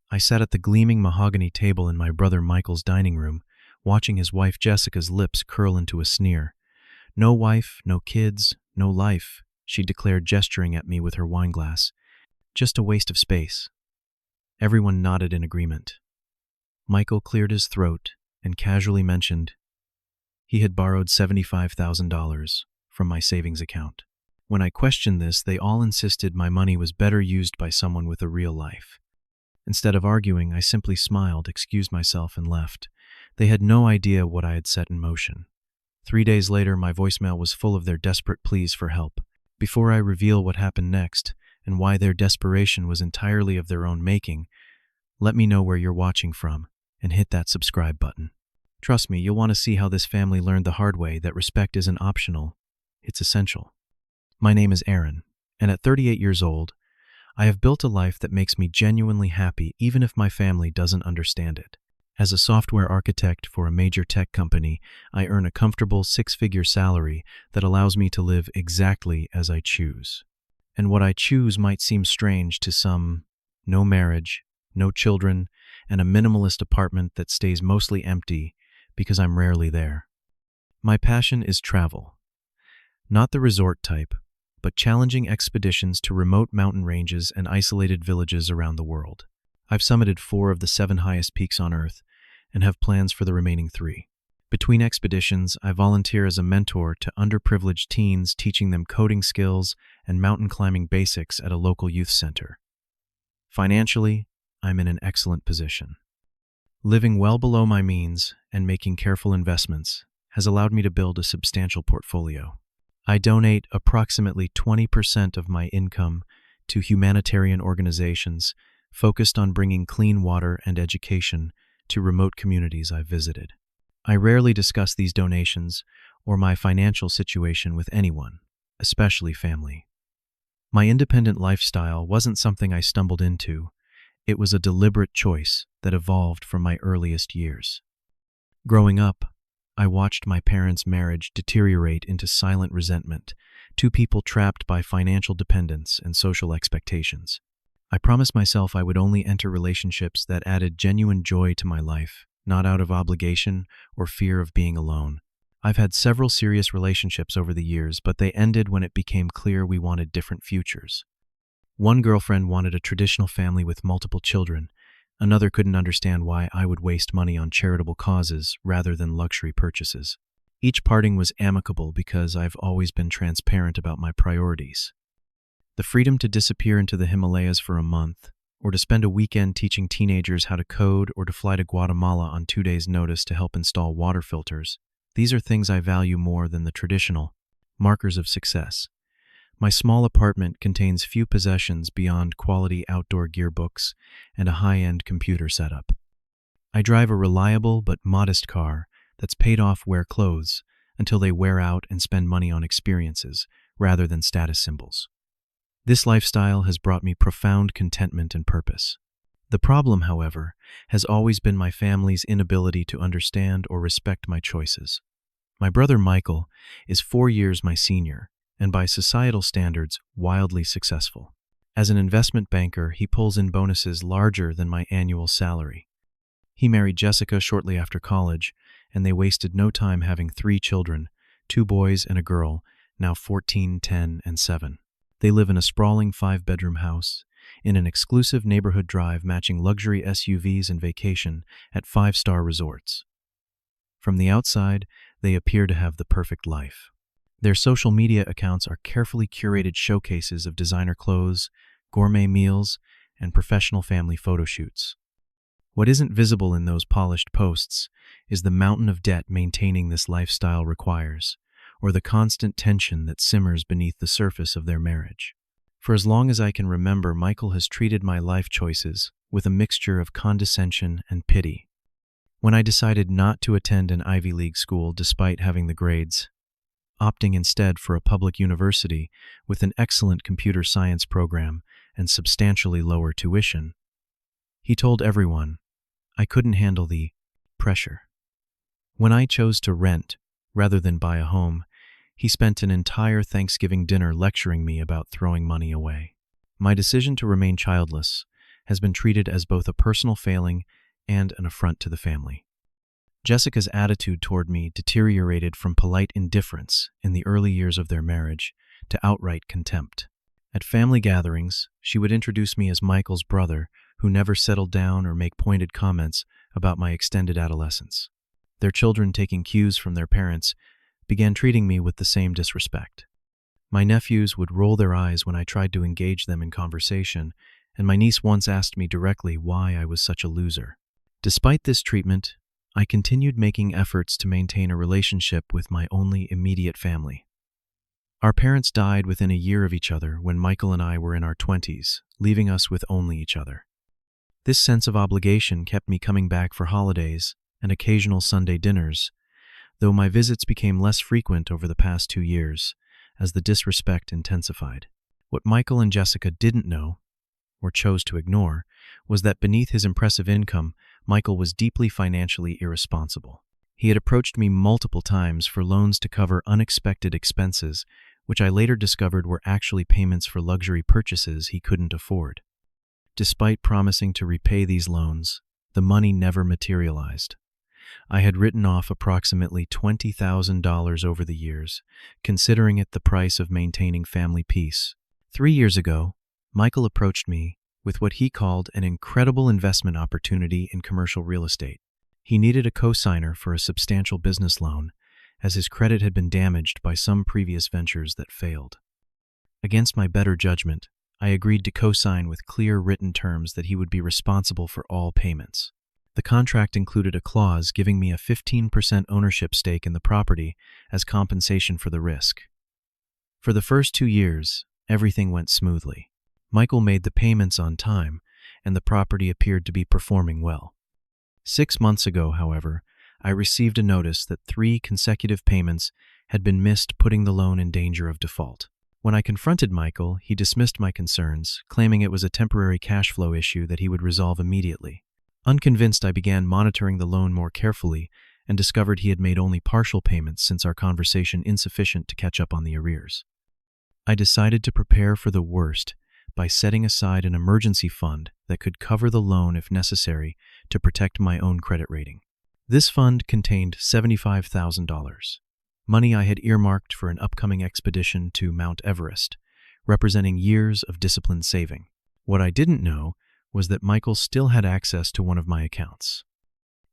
I sat at the gleaming mahogany table in my brother Michael's dining room, watching his wife Jessica's lips curl into a sneer. "No wife, no kids, no life," she declared, gesturing at me with her wineglass. "Just a waste of space." Everyone nodded in agreement. Michael cleared his throat and casually mentioned he had borrowed $75,000 from my savings account. When I questioned this, they all insisted my money was better used by someone with a real life. Instead of arguing, I simply smiled, excused myself, and left. They had no idea what I had set in motion. 3 days later, my voicemail was full of their desperate pleas for help. Before I reveal what happened next and why their desperation was entirely of their own making, let me know where you're watching from and hit that subscribe button. Trust me, you'll want to see how this family learned the hard way that respect isn't optional, it's essential. My name is Aaron, and at 38 years old, I have built a life that makes me genuinely happy even if my family doesn't understand it. As a software architect for a major tech company, I earn a comfortable 6-figure salary that allows me to live exactly as I choose. And what I choose might seem strange to some: no marriage, no children, and a minimalist apartment that stays mostly empty because I'm rarely there. My passion is travel. Not the resort type, but challenging expeditions to remote mountain ranges and isolated villages around the world. I've summited 4 of the 7 highest peaks on Earth and have plans for the remaining 3. Between expeditions, I volunteer as a mentor to underprivileged teens, teaching them coding skills and mountain climbing basics at a local youth center. Financially, I'm in an excellent position. Living well below my means and making careful investments has allowed me to build a substantial portfolio. I donate approximately 20% of my income to humanitarian organizations focused on bringing clean water and education to remote communities I've visited. I rarely discuss these donations or my financial situation with anyone, especially family. My independent lifestyle wasn't something I stumbled into. It was a deliberate choice that evolved from my earliest years. Growing up, I watched my parents' marriage deteriorate into silent resentment, 2 people trapped by financial dependence and social expectations. I promised myself I would only enter relationships that added genuine joy to my life, not out of obligation or fear of being alone. I've had several serious relationships over the years, but they ended when it became clear we wanted different futures. One girlfriend wanted a traditional family with multiple children. Another couldn't understand why I would waste money on charitable causes rather than luxury purchases. Each parting was amicable because I've always been transparent about my priorities. The freedom to disappear into the Himalayas for a month, or to spend a weekend teaching teenagers how to code, or to fly to Guatemala on 2 days' notice to help install water filters, these are things I value more than the traditional markers of success. My small apartment contains few possessions beyond quality outdoor gear, books, and a high-end computer setup. I drive a reliable but modest car that's paid off wear clothes until they wear out, and spend money on experiences rather than status symbols. This lifestyle has brought me profound contentment and purpose. The problem, however, has always been my family's inability to understand or respect my choices. My brother Michael is 4 years my senior, and by societal standards, wildly successful. As an investment banker, he pulls in bonuses larger than my annual salary. He married Jessica shortly after college, and they wasted no time having 3 children, 2 boys and a girl, now 14, 10, and 7. They live in a sprawling 5-bedroom house in an exclusive neighborhood drive, matching luxury SUVs and vacation at 5-star resorts. From the outside, they appear to have the perfect life. Their social media accounts are carefully curated showcases of designer clothes, gourmet meals, and professional family photo shoots. What isn't visible in those polished posts is the mountain of debt maintaining this lifestyle requires, or the constant tension that simmers beneath the surface of their marriage. For as long as I can remember, Michael has treated my life choices with a mixture of condescension and pity. When I decided not to attend an Ivy League school despite having the grades, opting instead for a public university with an excellent computer science program and substantially lower tuition, he told everyone I couldn't handle the pressure. When I chose to rent rather than buy a home, he spent an entire Thanksgiving dinner lecturing me about throwing money away. My decision to remain childless has been treated as both a personal failing and an affront to the family. Jessica's attitude toward me deteriorated from polite indifference in the early years of their marriage to outright contempt. At family gatherings, she would introduce me as Michael's brother, who never settled down or make pointed comments about my extended adolescence. Their children, taking cues from their parents, began treating me with the same disrespect. My nephews would roll their eyes when I tried to engage them in conversation, and my niece once asked me directly why I was such a loser. Despite this treatment, I continued making efforts to maintain a relationship with my only immediate family. Our parents died within a year of each other when Michael and I were in our 20s, leaving us with only each other. This sense of obligation kept me coming back for holidays and occasional Sunday dinners, though my visits became less frequent over the past 2 years as the disrespect intensified. What Michael and Jessica didn't know, or chose to ignore, was that beneath his impressive income, Michael was deeply financially irresponsible. He had approached me multiple times for loans to cover unexpected expenses, which I later discovered were actually payments for luxury purchases he couldn't afford. Despite promising to repay these loans, the money never materialized. I had written off approximately $20,000 over the years, considering it the price of maintaining family peace. 3 years ago, Michael approached me with what he called an incredible investment opportunity in commercial real estate. He needed a co-signer for a substantial business loan, as his credit had been damaged by some previous ventures that failed. Against my better judgment, I agreed to co-sign with clear written terms that he would be responsible for all payments. The contract included a clause giving me a 15% ownership stake in the property as compensation for the risk. For the first 2 years, everything went smoothly. Michael made the payments on time, and the property appeared to be performing well. 6 months ago, however, I received a notice that 3 consecutive payments had been missed, putting the loan in danger of default. When I confronted Michael, he dismissed my concerns, claiming it was a temporary cash flow issue that he would resolve immediately. Unconvinced, I began monitoring the loan more carefully and discovered he had made only partial payments since our conversation, insufficient to catch up on the arrears. I decided to prepare for the worst by setting aside an emergency fund that could cover the loan if necessary to protect my own credit rating. This fund contained $75,000, money I had earmarked for an upcoming expedition to Mount Everest, representing years of disciplined saving. What I didn't know was that Michael still had access to one of my accounts.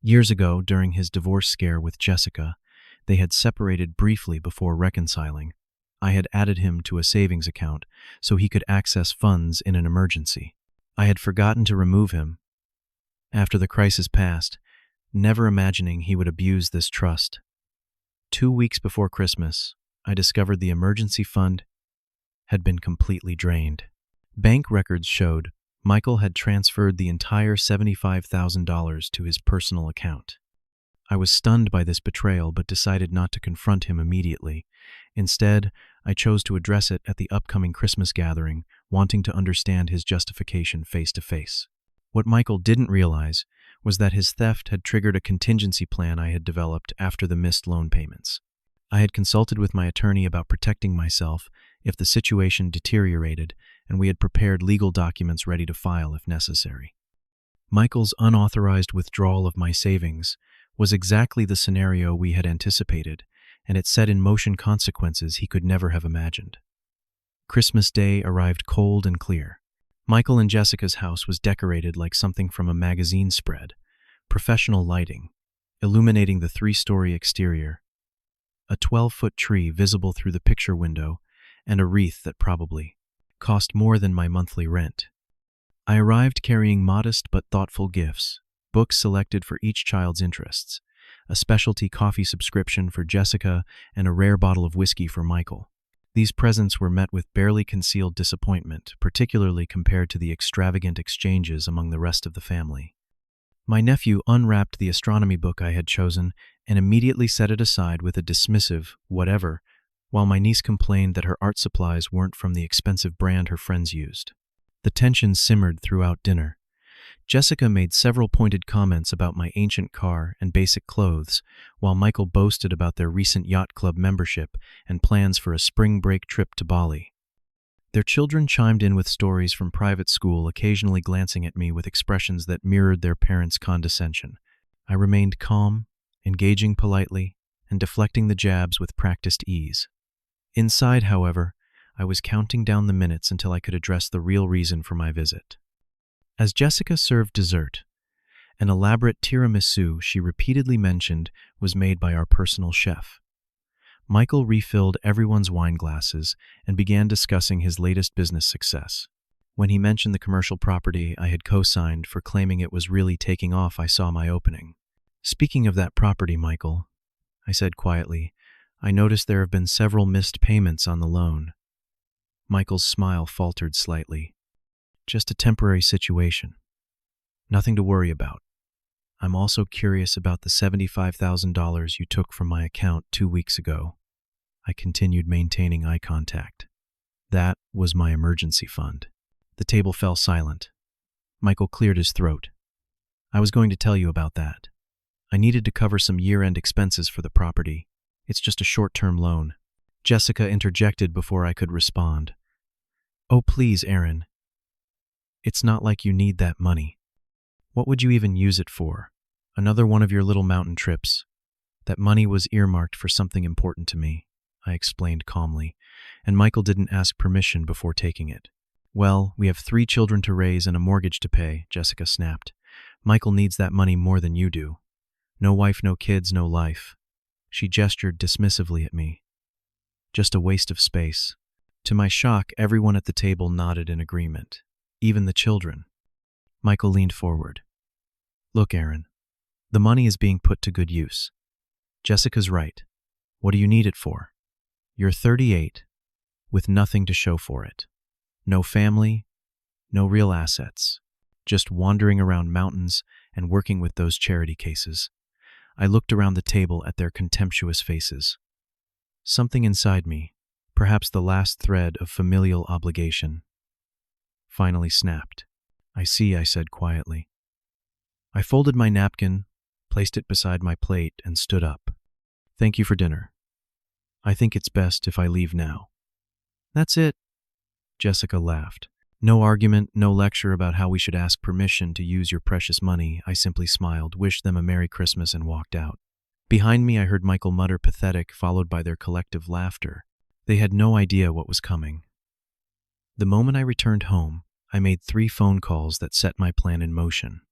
Years ago, during his divorce scare with Jessica, they had separated briefly before reconciling. I had added him to a savings account so he could access funds in an emergency. I had forgotten to remove him after the crisis passed, never imagining he would abuse this trust. 2 weeks before Christmas, I discovered the emergency fund had been completely drained. Bank records showed Michael had transferred the entire $75,000 to his personal account. I was stunned by this betrayal but decided not to confront him immediately. Instead, I chose to address it at the upcoming Christmas gathering, wanting to understand his justification face to face. What Michael didn't realize was that his theft had triggered a contingency plan I had developed after the missed loan payments. I had consulted with my attorney about protecting myself if the situation deteriorated, and we had prepared legal documents ready to file if necessary. Michael's unauthorized withdrawal of my savings was exactly the scenario we had anticipated, and it set in motion consequences he could never have imagined. Christmas Day arrived cold and clear. Michael and Jessica's house was decorated like something from a magazine spread, professional lighting, illuminating the 3-story exterior, a 12-foot tree visible through the picture window, and a wreath that probably cost more than my monthly rent. I arrived carrying modest but thoughtful gifts, books selected for each child's interests, a specialty coffee subscription for Jessica, and a rare bottle of whiskey for Michael. These presents were met with barely concealed disappointment, particularly compared to the extravagant exchanges among the rest of the family. My nephew unwrapped the astronomy book I had chosen and immediately set it aside with a dismissive whatever, while my niece complained that her art supplies weren't from the expensive brand her friends used. The tension simmered throughout dinner. Jessica made several pointed comments about my ancient car and basic clothes, while Michael boasted about their recent yacht club membership and plans for a spring break trip to Bali. Their children chimed in with stories from private school, occasionally glancing at me with expressions that mirrored their parents' condescension. I remained calm, engaging politely, and deflecting the jabs with practiced ease. Inside, however, I was counting down the minutes until I could address the real reason for my visit. As Jessica served dessert, an elaborate tiramisu she repeatedly mentioned was made by our personal chef. Michael refilled everyone's wine glasses and began discussing his latest business success. When he mentioned the commercial property I had co-signed for claiming it was really taking off, I saw my opening. "Speaking of that property, Michael," I said quietly, "I noticed there have been several missed payments on the loan." Michael's smile faltered slightly. "Just a temporary situation. Nothing to worry about. I'm also curious about the $75,000 you took from my account 2 weeks ago." I continued, maintaining eye contact. "That was my emergency fund." The table fell silent. Michael cleared his throat. "I was going to tell you about that. I needed to cover some year-end expenses for the property. It's just a short-term loan." Jessica interjected before I could respond. "Oh, please, Aaron. It's not like you need that money. What would you even use it for? Another one of your little mountain trips. That money was earmarked for something important to me," I explained calmly, "and Michael didn't ask permission before taking it." "Well, we have 3 children to raise and a mortgage to pay," Jessica snapped. "Michael needs that money more than you do. No wife, no kids, no life." She gestured dismissively at me. "Just a waste of space." To my shock, everyone at the table nodded in agreement, even the children. Michael leaned forward. "Look, Aaron, the money is being put to good use. Jessica's right. What do you need it for? You're 38, with nothing to show for it. No family, no real assets. Just wandering around mountains and working with those charity cases." I looked around the table at their contemptuous faces. Something inside me, perhaps the last thread of familial obligation, finally snapped. "I see," I said quietly. I folded my napkin, placed it beside my plate, and stood up. "Thank you for dinner. I think it's best if I leave now." "That's it," Jessica laughed. "No argument, no lecture about how we should ask permission to use your precious money." I simply smiled, wished them a Merry Christmas, and walked out. Behind me, I heard Michael mutter pathetic, followed by their collective laughter. They had no idea what was coming. The moment I returned home, I made 3 phone calls that set my plan in motion.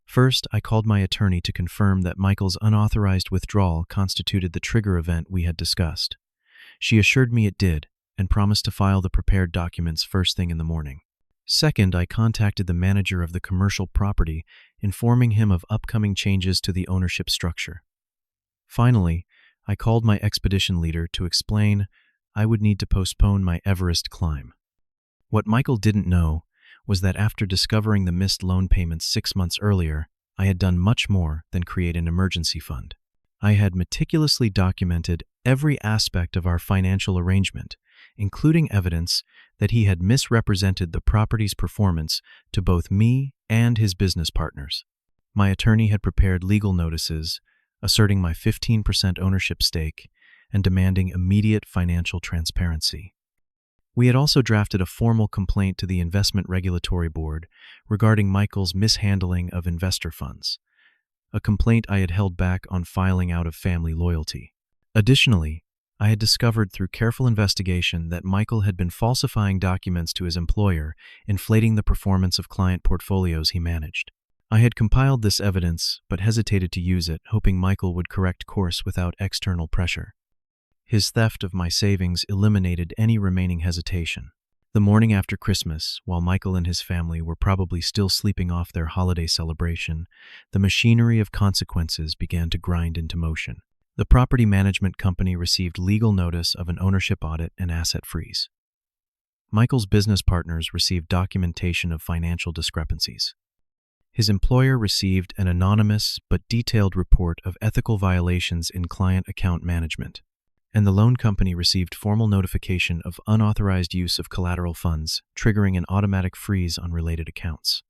First, I called my attorney to confirm that Michael's unauthorized withdrawal constituted the trigger event we had discussed. She assured me it did, and promised to file the prepared documents first thing in the morning. Second, I contacted the manager of the commercial property, informing him of upcoming changes to the ownership structure. Finally, I called my expedition leader to explain I would need to postpone my Everest climb. What Michael didn't know was that after discovering the missed loan payments 6 months earlier, I had done much more than create an emergency fund. I had meticulously documented every aspect of our financial arrangement, including evidence that he had misrepresented the property's performance to both me and his business partners. My attorney had prepared legal notices, asserting my 15% ownership stake and demanding immediate financial transparency. We had also drafted a formal complaint to the Investment Regulatory Board regarding Michael's mishandling of investor funds, a complaint I had held back on filing out of family loyalty. Additionally, I had discovered through careful investigation that Michael had been falsifying documents to his employer, inflating the performance of client portfolios he managed. I had compiled this evidence but hesitated to use it, hoping Michael would correct course without external pressure. His theft of my savings eliminated any remaining hesitation. The morning after Christmas, while Michael and his family were probably still sleeping off their holiday celebration, the machinery of consequences began to grind into motion. The property management company received legal notice of an ownership audit and asset freeze. Michael's business partners received documentation of financial discrepancies. His employer received an anonymous but detailed report of ethical violations in client account management, and the loan company received formal notification of unauthorized use of collateral funds, triggering an automatic freeze on related accounts.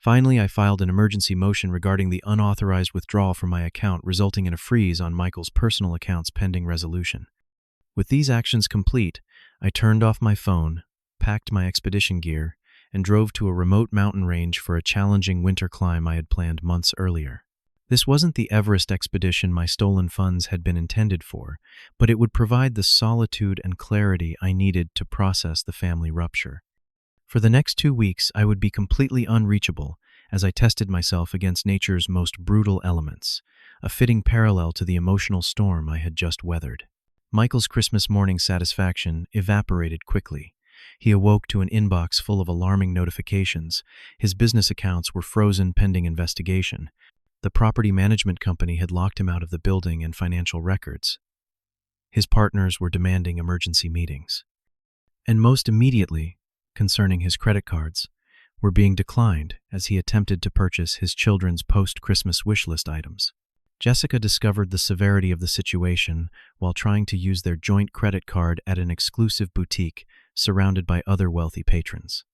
Finally, I filed an emergency motion regarding the unauthorized withdrawal from my account, resulting in a freeze on Michael's personal accounts pending resolution. With these actions complete, I turned off my phone, packed my expedition gear, and drove to a remote mountain range for a challenging winter climb I had planned months earlier. This wasn't the Everest expedition my stolen funds had been intended for, but it would provide the solitude and clarity I needed to process the family rupture. For the next 2 weeks, I would be completely unreachable as I tested myself against nature's most brutal elements, a fitting parallel to the emotional storm I had just weathered. Michael's Christmas morning satisfaction evaporated quickly. He awoke to an inbox full of alarming notifications. His business accounts were frozen pending investigation. The property management company had locked him out of the building and financial records. His partners were demanding emergency meetings. And most immediately, concerning his credit cards, were being declined as he attempted to purchase his children's post-Christmas wish list items. Jessica discovered the severity of the situation while trying to use their joint credit card at an exclusive boutique surrounded by other wealthy patrons.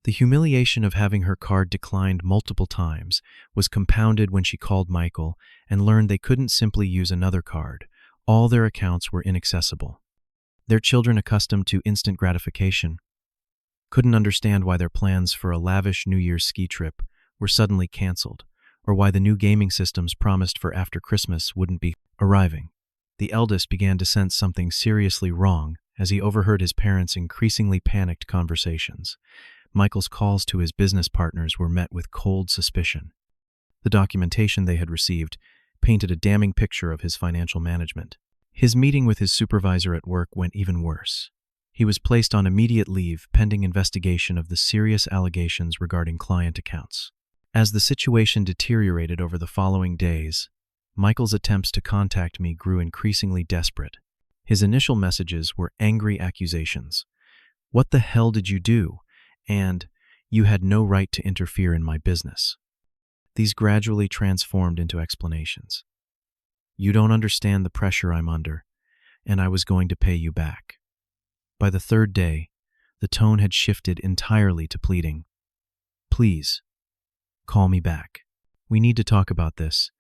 The humiliation of having her card declined multiple times was compounded when she called Michael and learned they couldn't simply use another card. All their accounts were inaccessible. Their children, accustomed to instant gratification, couldn't understand why their plans for a lavish New Year's ski trip were suddenly canceled, or why the new gaming systems promised for after Christmas wouldn't be arriving. The eldest began to sense something seriously wrong as he overheard his parents' increasingly panicked conversations. Michael's calls to his business partners were met with cold suspicion. The documentation they had received painted a damning picture of his financial management. His meeting with his supervisor at work went even worse. He was placed on immediate leave pending investigation of the serious allegations regarding client accounts. As the situation deteriorated over the following days, Michael's attempts to contact me grew increasingly desperate. His initial messages were angry accusations. "What the hell did you do?" and "You had no right to interfere in my business." These gradually transformed into explanations. "You don't understand the pressure I'm under, and I was going to pay you back." By the third day, the tone had shifted entirely to pleading. "Please, call me back. We need to talk about this,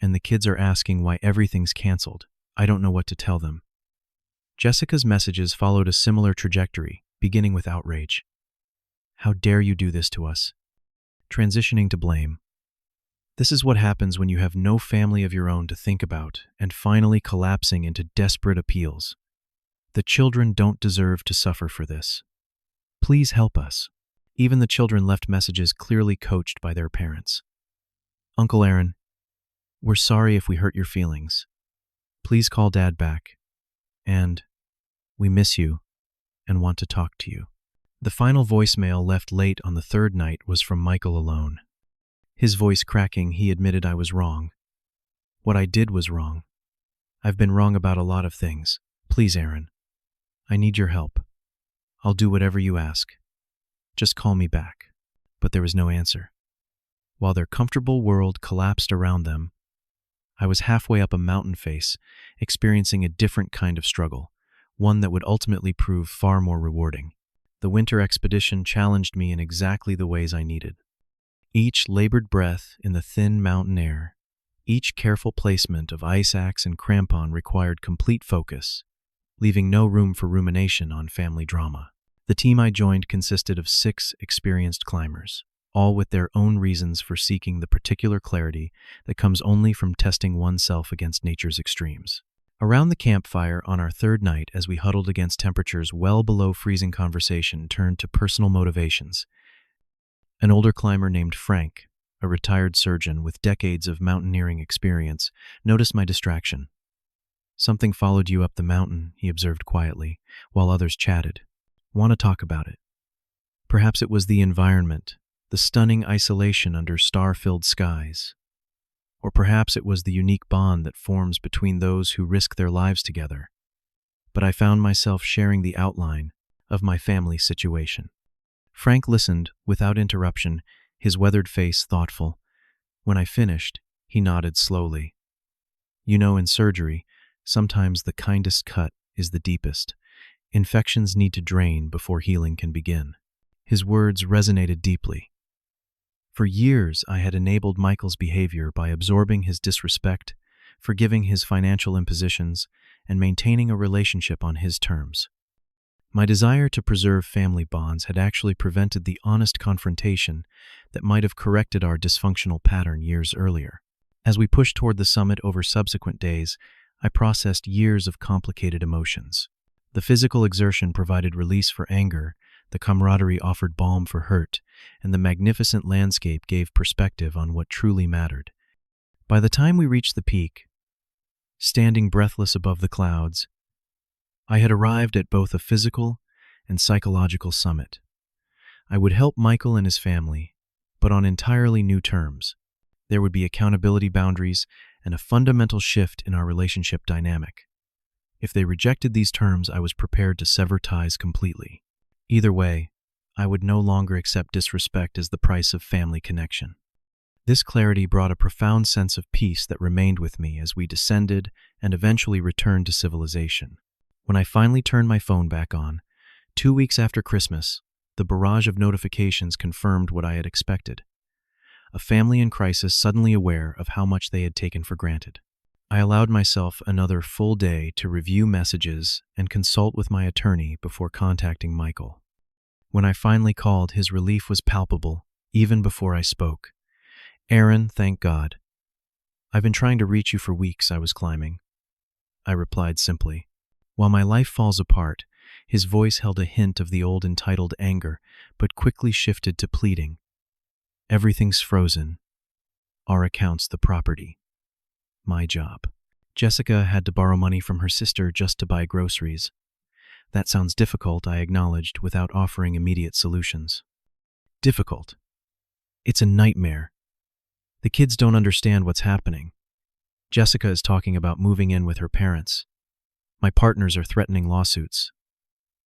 and the kids are asking why everything's canceled. I don't know what to tell them." Jessica's messages followed a similar trajectory, beginning with outrage. "How dare you do this to us?" Transitioning to blame. "This is what happens when you have no family of your own to think about," and finally collapsing into desperate appeals. "The children don't deserve to suffer for this. Please help us." Even the children left messages clearly coached by their parents. "Uncle Aaron, we're sorry if we hurt your feelings. Please call Dad back. And we miss you and want to talk to you." The final voicemail left late on the third night was from Michael alone. His voice cracking, he admitted I was wrong. What I did was wrong. "I've been wrong about a lot of things. Please, Aaron, I need your help. I'll do whatever you ask. Just call me back." But there was no answer. While their comfortable world collapsed around them, I was halfway up a mountain face, experiencing a different kind of struggle, one that would ultimately prove far more rewarding. The winter expedition challenged me in exactly the ways I needed. Each labored breath in the thin mountain air, each careful placement of ice axe and crampon required complete focus, leaving no room for rumination on family drama. The team I joined consisted of 6 experienced climbers, all with their own reasons for seeking the particular clarity that comes only from testing oneself against nature's extremes. Around the campfire on our third night, as we huddled against temperatures well below freezing, conversation turned to personal motivations. An older climber named Frank, a retired surgeon with decades of mountaineering experience, noticed my distraction. "Something followed you up the mountain," he observed quietly, while others chatted. "Want to talk about it?" Perhaps it was the environment, the stunning isolation under star-filled skies. Or perhaps it was the unique bond that forms between those who risk their lives together. But I found myself sharing the outline of my family situation. Frank listened without interruption, his weathered face thoughtful. When I finished, he nodded slowly. "You know, in surgery, sometimes the kindest cut is the deepest. Infections need to drain before healing can begin." His words resonated deeply. For years, I had enabled Michael's behavior by absorbing his disrespect, forgiving his financial impositions, and maintaining a relationship on his terms. My desire to preserve family bonds had actually prevented the honest confrontation that might have corrected our dysfunctional pattern years earlier. As we pushed toward the summit over subsequent days, I processed years of complicated emotions. The physical exertion provided release for anger, the camaraderie offered balm for hurt, and the magnificent landscape gave perspective on what truly mattered. By the time we reached the peak, standing breathless above the clouds, I had arrived at both a physical and psychological summit. I would help Michael and his family, but on entirely new terms. There would be accountability boundaries and a fundamental shift in our relationship dynamic. If they rejected these terms, I was prepared to sever ties completely. Either way, I would no longer accept disrespect as the price of family connection. This clarity brought a profound sense of peace that remained with me as we descended and eventually returned to civilization. When I finally turned my phone back on, 2 weeks after Christmas, the barrage of notifications confirmed what I had expected. A family in crisis suddenly aware of how much they had taken for granted. I allowed myself another full day to review messages and consult with my attorney before contacting Michael. When I finally called, his relief was palpable, even before I spoke. "Aaron, thank God. I've been trying to reach you for weeks," I was climbing. I replied simply. While my life falls apart, his voice held a hint of the old entitled anger, but quickly shifted to pleading. "Everything's frozen. Our account's the property. My job." Jessica had to borrow money from her sister just to buy groceries. "That sounds difficult," I acknowledged without offering immediate solutions. "Difficult? It's a nightmare. The kids don't understand what's happening. Jessica is talking about moving in with her parents. My partners are threatening lawsuits.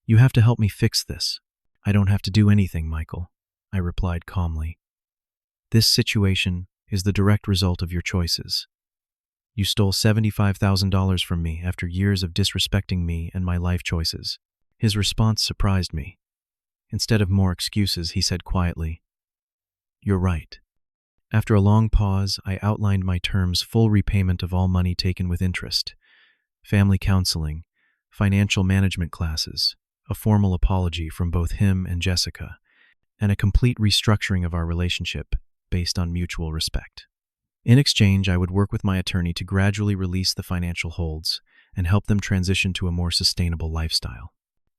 You have to help me fix this." "I don't have to do anything, Michael," I replied calmly. "This situation is the direct result of your choices. You stole $75,000 from me after years of disrespecting me and my life choices." His response surprised me. Instead of more excuses, he said quietly, "You're right." After a long pause, I outlined my terms: full repayment of all money taken with interest, family counseling, financial management classes, a formal apology from both him and Jessica, and a complete restructuring of our relationship based on mutual respect. In exchange, I would work with my attorney to gradually release the financial holds and help them transition to a more sustainable lifestyle.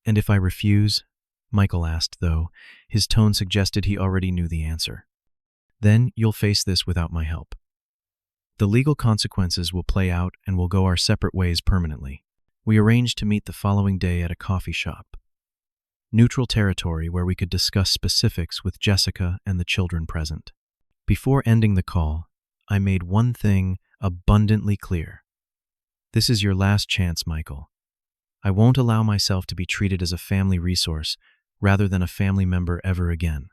"And if I refuse?" Michael asked, though his tone suggested he already knew the answer. "Then you'll face this without my help. The legal consequences will play out and we'll go our separate ways permanently." We arranged to meet the following day at a coffee shop, neutral territory where we could discuss specifics with Jessica and the children present. Before ending the call, I made one thing abundantly clear. This is your last chance, Michael. I won't allow myself to be treated as a family resource rather than a family member ever again.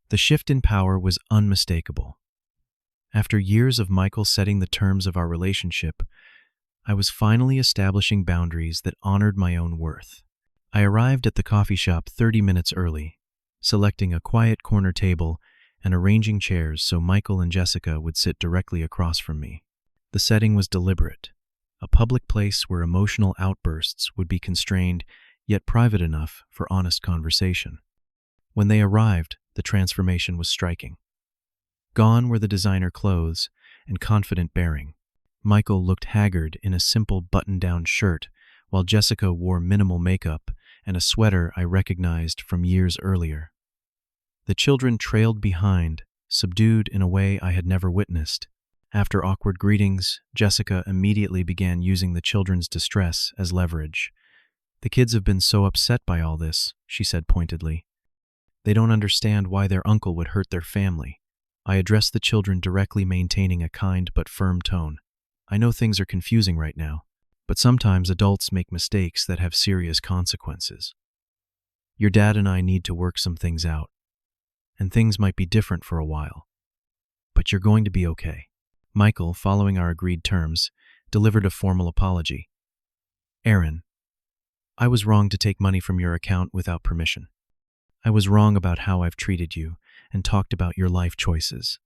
The shift in power was unmistakable. After years of Michael setting the terms of our relationship, I was finally establishing boundaries that honored my own worth. I arrived at the coffee shop 30 minutes early, selecting a quiet corner table and arranging chairs so Michael and Jessica would sit directly across from me. The setting was deliberate, a public place where emotional outbursts would be constrained yet private enough for honest conversation. When they arrived, the transformation was striking. Gone were the designer clothes and confident bearing. Michael looked haggard in a simple button-down shirt, while Jessica wore minimal makeup and a sweater I recognized from years earlier. The children trailed behind, subdued in a way I had never witnessed. After awkward greetings, Jessica immediately began using the children's distress as leverage. "The kids have been so upset by all this," she said pointedly. "They don't understand why their uncle would hurt their family." I addressed the children directly, maintaining a kind but firm tone. "I know things are confusing right now, but sometimes adults make mistakes that have serious consequences. Your dad and I need to work some things out, and things might be different for a while. But you're going to be okay." Michael, following our agreed terms, delivered a formal apology. "Aaron, I was wrong to take money from your account without permission. I was wrong about how I've treated you and talked about your life choices.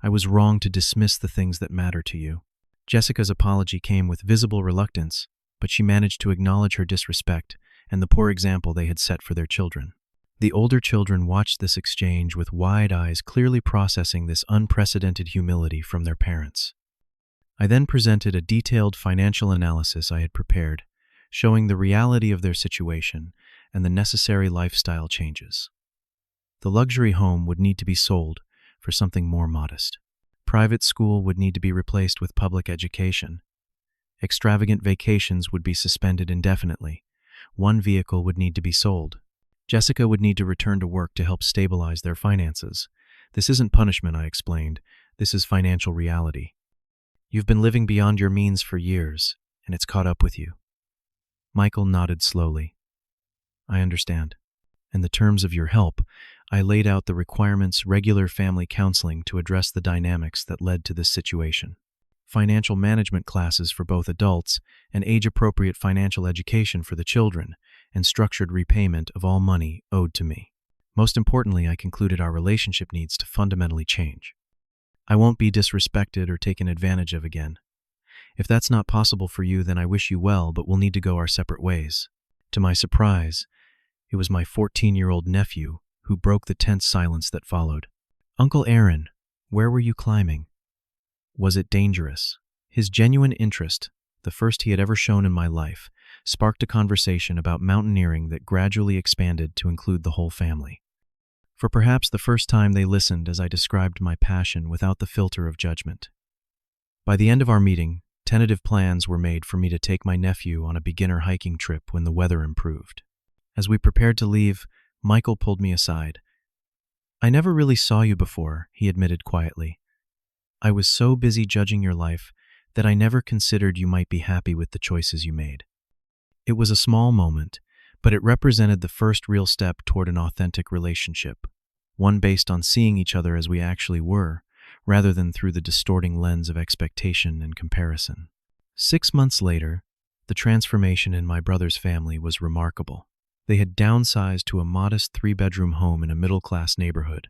I was wrong to dismiss the things that matter to you." Jessica's apology came with visible reluctance, but she managed to acknowledge her disrespect and the poor example they had set for their children. The older children watched this exchange with wide eyes, clearly processing this unprecedented humility from their parents. I then presented a detailed financial analysis I had prepared, showing the reality of their situation and the necessary lifestyle changes. The luxury home would need to be sold for something more modest. Private school would need to be replaced with public education. Extravagant vacations would be suspended indefinitely. One vehicle would need to be sold. Jessica would need to return to work to help stabilize their finances. This isn't punishment, I explained. This is financial reality. You've been living beyond your means for years, and it's caught up with you. Michael nodded slowly. I understand. In the terms of your help, I laid out the requirements, regular family counseling to address the dynamics that led to this situation. Financial management classes for both adults and age-appropriate financial education for the children, and structured repayment of all money owed to me. Most importantly, I concluded our relationship needs to fundamentally change. I won't be disrespected or taken advantage of again. If that's not possible for you, then I wish you well, but we'll need to go our separate ways. To my surprise, it was my 14-year-old nephew who broke the tense silence that followed. Uncle Aaron, where were you climbing? Was it dangerous? His genuine interest, the first he had ever shown in my life, sparked a conversation about mountaineering that gradually expanded to include the whole family. For perhaps the first time, they listened as I described my passion without the filter of judgment. By the end of our meeting, tentative plans were made for me to take my nephew on a beginner hiking trip when the weather improved. As we prepared to leave, Michael pulled me aside. I never really saw you before, he admitted quietly. I was so busy judging your life that I never considered you might be happy with the choices you made. It was a small moment, but it represented the first real step toward an authentic relationship, one based on seeing each other as we actually were, rather than through the distorting lens of expectation and comparison. 6 months later, the transformation in my brother's family was remarkable. They had downsized to a modest 3-bedroom home in a middle-class neighborhood.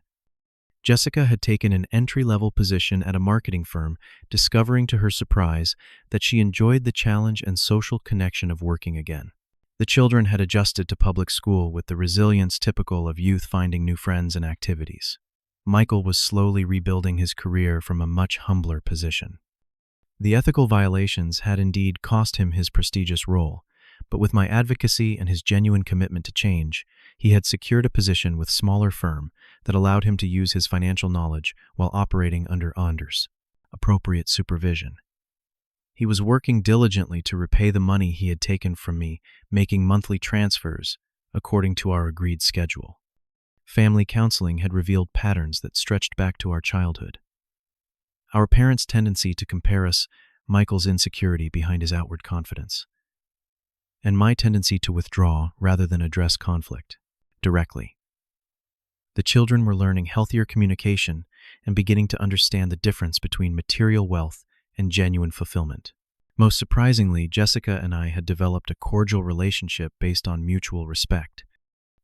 Jessica had taken an entry-level position at a marketing firm, discovering to her surprise that she enjoyed the challenge and social connection of working again. The children had adjusted to public school with the resilience typical of youth finding new friends and activities. Michael was slowly rebuilding his career from a much humbler position. The ethical violations had indeed cost him his prestigious role, but with my advocacy and his genuine commitment to change, he had secured a position with a smaller firm that allowed him to use his financial knowledge while operating under Anders' appropriate supervision. He was working diligently to repay the money he had taken from me, making monthly transfers according to our agreed schedule. Family counseling had revealed patterns that stretched back to our childhood. Our parents' tendency to compare us, Michael's insecurity behind his outward confidence, and my tendency to withdraw rather than address conflict directly. The children were learning healthier communication and beginning to understand the difference between material wealth and genuine fulfillment. Most surprisingly, Jessica and I had developed a cordial relationship based on mutual respect.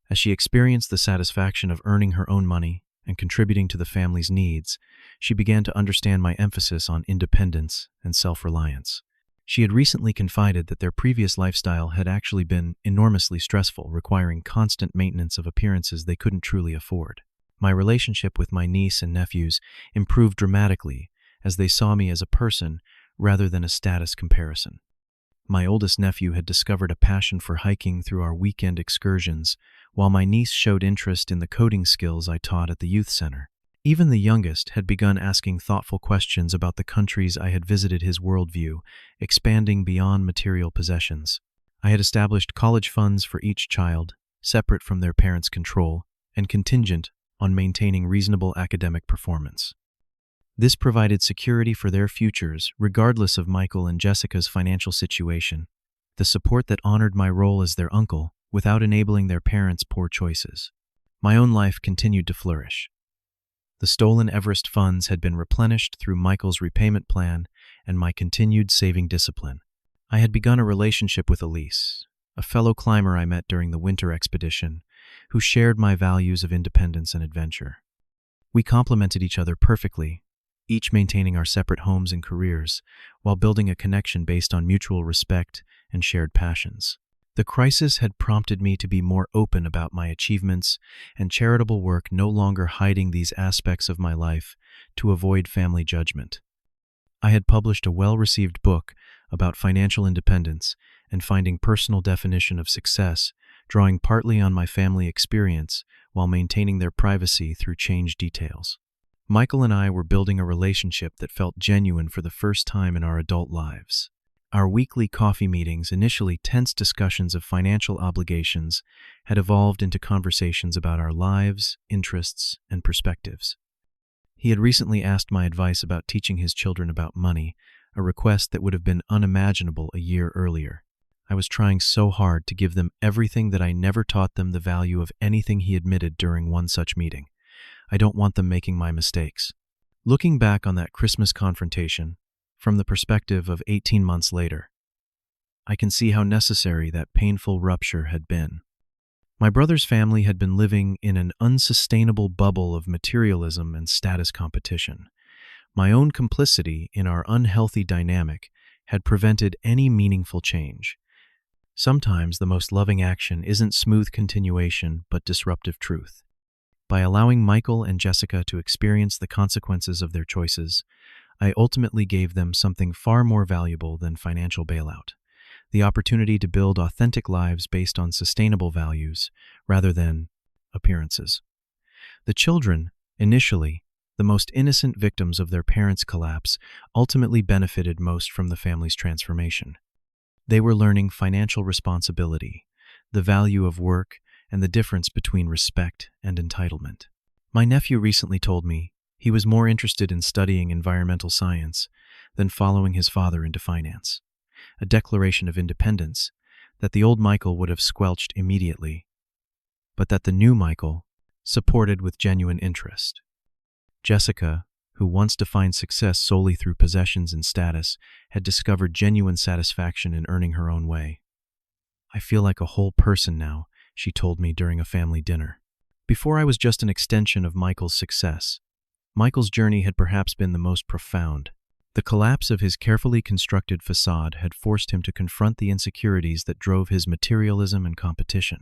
As she experienced the satisfaction of earning her own money and contributing to the family's needs, she began to understand my emphasis on independence and self-reliance. She had recently confided that their previous lifestyle had actually been enormously stressful, requiring constant maintenance of appearances they couldn't truly afford. My relationship with my niece and nephews improved dramatically as they saw me as a person rather than a status comparison. My oldest nephew had discovered a passion for hiking through our weekend excursions, while my niece showed interest in the coding skills I taught at the youth center. Even the youngest had begun asking thoughtful questions about the countries I had visited, his worldview expanding beyond material possessions. I had established college funds for each child, separate from their parents' control, and contingent on maintaining reasonable academic performance. This provided security for their futures, regardless of Michael and Jessica's financial situation, the support that honored my role as their uncle without enabling their parents' poor choices. My own life continued to flourish. The stolen Everest funds had been replenished through Michael's repayment plan and my continued saving discipline. I had begun a relationship with Elise, a fellow climber I met during the winter expedition, who shared my values of independence and adventure. We complemented each other perfectly, each maintaining our separate homes and careers, while building a connection based on mutual respect and shared passions. The crisis had prompted me to be more open about my achievements and charitable work, no longer hiding these aspects of my life to avoid family judgment. I had published a well-received book about financial independence and finding personal definition of success, drawing partly on my family experience while maintaining their privacy through changed details. Michael and I were building a relationship that felt genuine for the first time in our adult lives. Our weekly coffee meetings, initially tense discussions of financial obligations, had evolved into conversations about our lives, interests, and perspectives. He had recently asked my advice about teaching his children about money, a request that would have been unimaginable a year earlier. I was trying so hard to give them everything that I never taught them the value of anything, he admitted during one such meeting. I don't want them making my mistakes. Looking back on that Christmas confrontation, from the perspective of 18 months later, I can see how necessary that painful rupture had been. My brother's family had been living in an unsustainable bubble of materialism and status competition. My own complicity in our unhealthy dynamic had prevented any meaningful change. Sometimes the most loving action isn't smooth continuation, but disruptive truth. By allowing Michael and Jessica to experience the consequences of their choices, I ultimately gave them something far more valuable than financial bailout: the opportunity to build authentic lives based on sustainable values rather than appearances. The children, initially the most innocent victims of their parents' collapse, ultimately benefited most from the family's transformation. They were learning financial responsibility, the value of work, and the difference between respect and entitlement. My nephew recently told me he was more interested in studying environmental science than following his father into finance, a declaration of independence that the old Michael would have squelched immediately, but that the new Michael supported with genuine interest. Jessica, who once defined success solely through possessions and status, had discovered genuine satisfaction in earning her own way. "I feel like a whole person now," she told me during a family dinner. Before I was just an extension of Michael's success, Michael's journey had perhaps been the most profound. The collapse of his carefully constructed facade had forced him to confront the insecurities that drove his materialism and competition.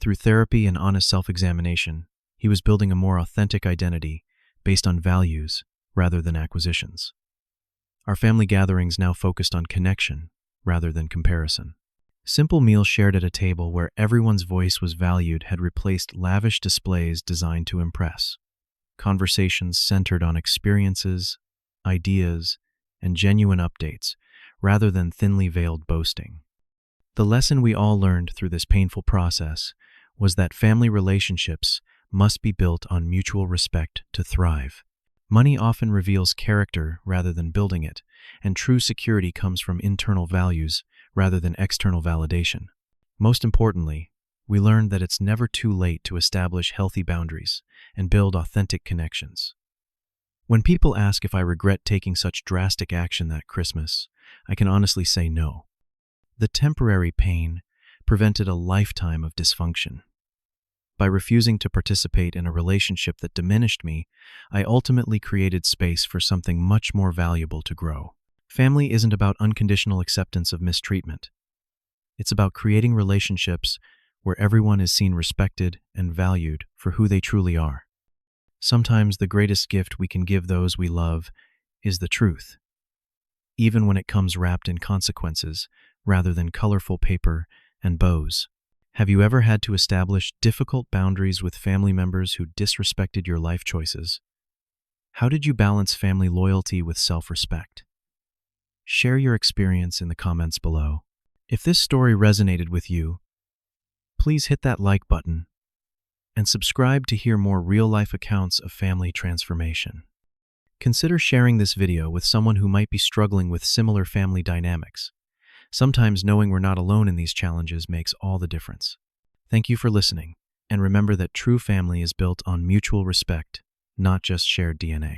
Through therapy and honest self-examination, he was building a more authentic identity based on values rather than acquisitions. Our family gatherings now focused on connection rather than comparison. Simple meals shared at a table where everyone's voice was valued had replaced lavish displays designed to impress. Conversations centered on experiences, ideas, and genuine updates, rather than thinly veiled boasting. The lesson we all learned through this painful process was that family relationships must be built on mutual respect to thrive. Money often reveals character rather than building it, and true security comes from internal values rather than external validation. Most importantly, we learned that it's never too late to establish healthy boundaries and build authentic connections. When people ask if I regret taking such drastic action that Christmas, I can honestly say no. The temporary pain prevented a lifetime of dysfunction. By refusing to participate in a relationship that diminished me, I ultimately created space for something much more valuable to grow. Family isn't about unconditional acceptance of mistreatment. It's about creating relationships where everyone is seen respected and valued for who they truly are. Sometimes the greatest gift we can give those we love is the truth, even when it comes wrapped in consequences rather than colorful paper and bows. Have you ever had to establish difficult boundaries with family members who disrespected your life choices? How did you balance family loyalty with self-respect? Share your experience in the comments below. If this story resonated with you, please hit that like button and subscribe to hear more real-life accounts of family transformation. Consider sharing this video with someone who might be struggling with similar family dynamics. Sometimes knowing we're not alone in these challenges makes all the difference. Thank you for listening, and remember that true family is built on mutual respect, not just shared DNA.